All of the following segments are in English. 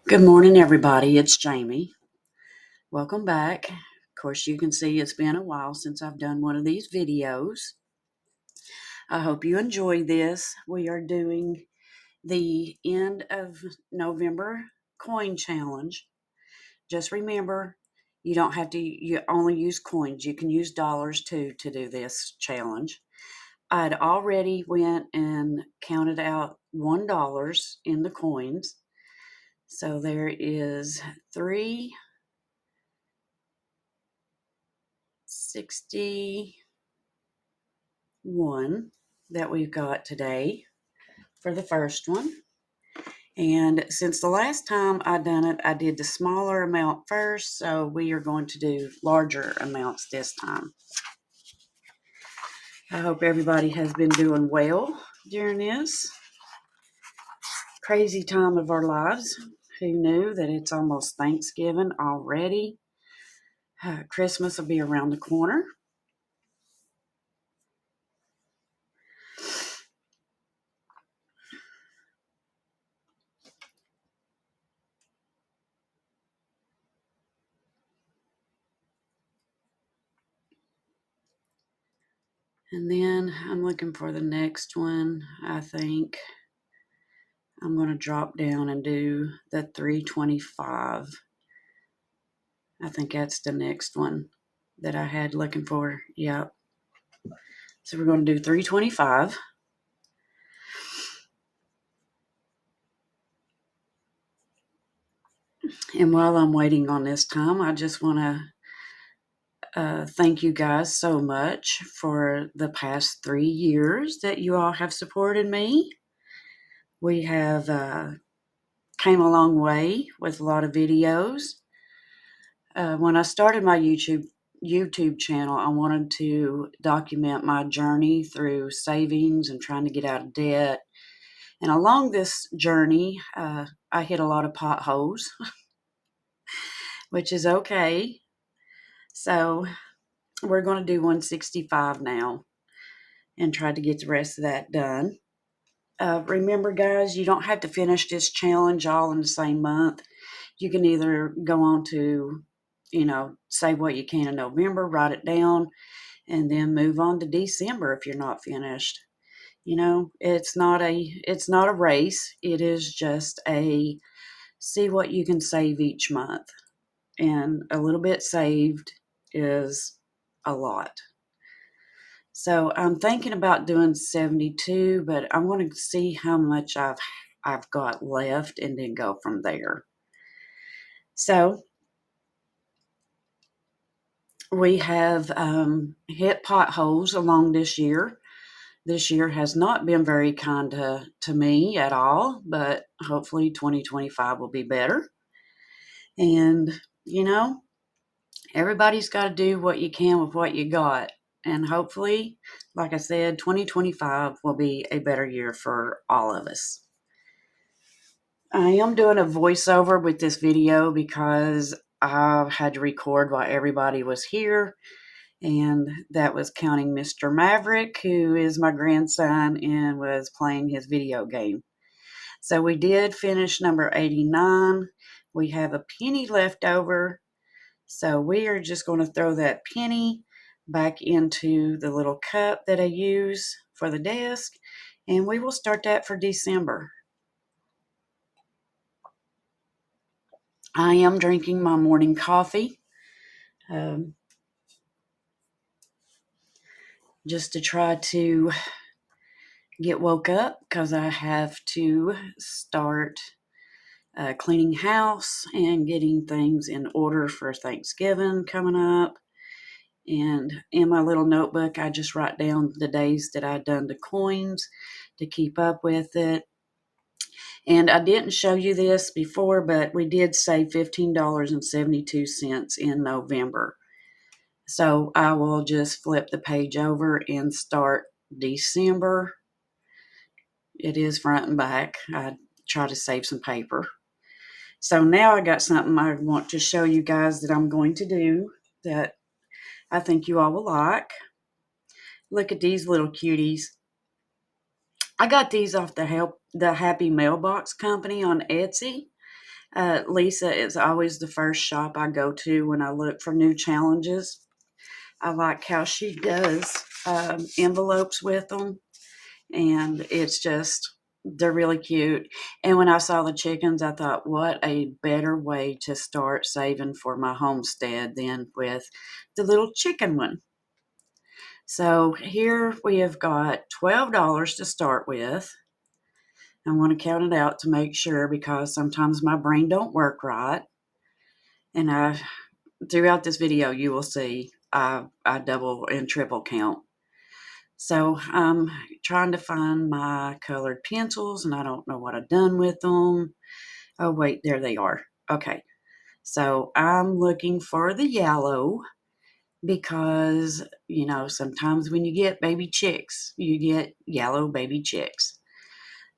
Good morning, everybody. It's Jamie. Welcome back. Of course, you can see it's been a while since I've done one of these videos. I hope you enjoy this. We are doing the end of November coin challenge. Just remember, you don't have to you only use coins. You can use dollars too to do this challenge. I'd already went and counted out $1 in the coins. So there is 361 that we've got today for the first one. And since the last time I done it, I did the smaller amount first, so we are going to do larger amounts this time. I hope everybody has been doing well during this crazy time of our lives. Who knew that it's almost Thanksgiving already? Christmas will be around the corner. And then I'm looking for the next one. I think I'm going to drop down and do the 325. I think that's the next one that I had looking for. Yep. So we're going to do 325. And while I'm waiting on this time, I just want to thank you guys so much for the past 3 years that you all have supported me. We have came a long way with a lot of videos. When I started my YouTube channel, I wanted to document my journey through savings and trying to get out of debt. And along this journey, I hit a lot of potholes, which is okay. So we're going to do 165 now and try to get the rest of that done. Remember, guys, you don't have to finish this challenge all in the same month. You can either go on to, save what you can in November, write it down, and then move on to December if you're not finished. It's not a race. It is just a see what you can save each month. And a little bit saved is a lot. So I'm thinking about doing 72, but I want to see how much I've got left and then go from there. So we have hit potholes along this year. This year has not been very kind to me at all, but hopefully 2025 will be better. And, everybody's got to do what you can with what you got. And hopefully, like I said, 2025 will be a better year for all of us. I am doing a voiceover with this video because I had to record while everybody was here. And that was counting Mr. Maverick, who is my grandson and was playing his video game. So we did finish number 89. We have a penny left over. So we are just going to throw that penny back into the little cup that I use for the desk. And we will start that for December. I am drinking my morning coffee. Just to try to get woke up because I have to start cleaning house and getting things in order for Thanksgiving coming up. And in my little notebook, I just write down the days that I've done the coins to keep up with it. And I didn't show you this before, but we did save $15.72 in November. So I will just flip the page over and start December. It is front and back. I try to save some paper. So now I got something I want to show you guys that I'm going to do that I think you all will like. Look at these little cuties. I got these off the Happy Mailbox Company on Etsy. Lisa is always the first shop I go to when I look for new challenges. I like how she does envelopes with them, and it's just, they're really cute. And when I saw the chickens, I thought, what a better way to start saving for my homestead than with the little chicken one. So here we have got $12 to start with. I want to count it out to make sure because sometimes my brain don't work right. And throughout this video, you will see I double and triple count. So I'm trying to find my colored pencils, and I don't know what I've done with them. Oh, wait, there they are. Okay, so I'm looking for the yellow because, sometimes when you get baby chicks, you get yellow baby chicks.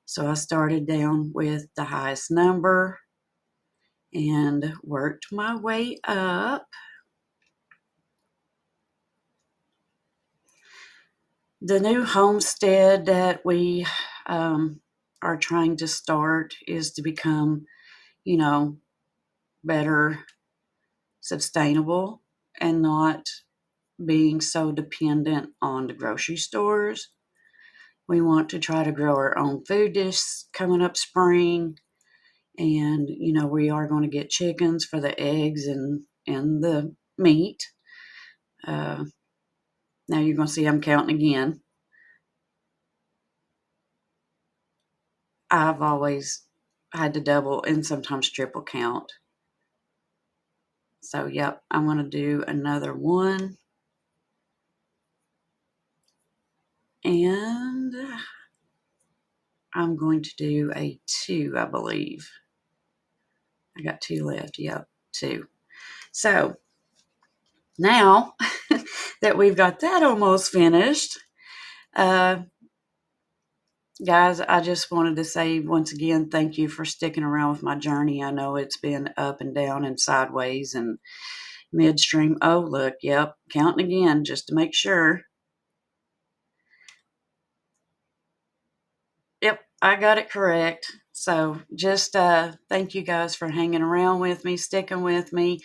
So I started down with the highest number and worked my way up. The new homestead that we are trying to start is to become, better sustainable and not being so dependent on the grocery stores. We want to try to grow our own food dish coming up spring. And, we are going to get chickens for the eggs and the meat. Now you're going to see I'm counting again. I've always had to double and sometimes triple count. So, yep, I'm going to do another one. And I'm going to do a 2, I believe. I got 2 left. Yep, 2. So, now that we've got that almost finished, guys, I just wanted to say once again, thank you for sticking around with my journey. I know it's been up and down and sideways and midstream. Oh, look, yep, counting again just to make sure. Yep, I got it correct. So just thank you guys for hanging around with me, sticking with me.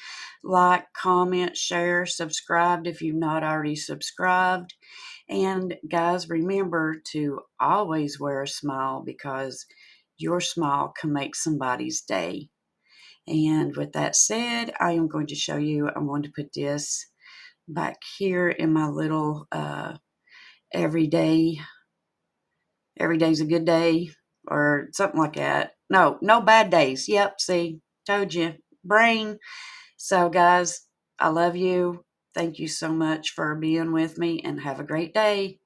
Like, comment, share, subscribe if you've not already subscribed. And guys, remember to always wear a smile because your smile can make somebody's day. And with that said, I am going to show you, I'm going to put this back here in my little every day's a good day or something like that. No bad days. Yep, see, told you, brain. So guys, I love you. Thank you so much for being with me and have a great day.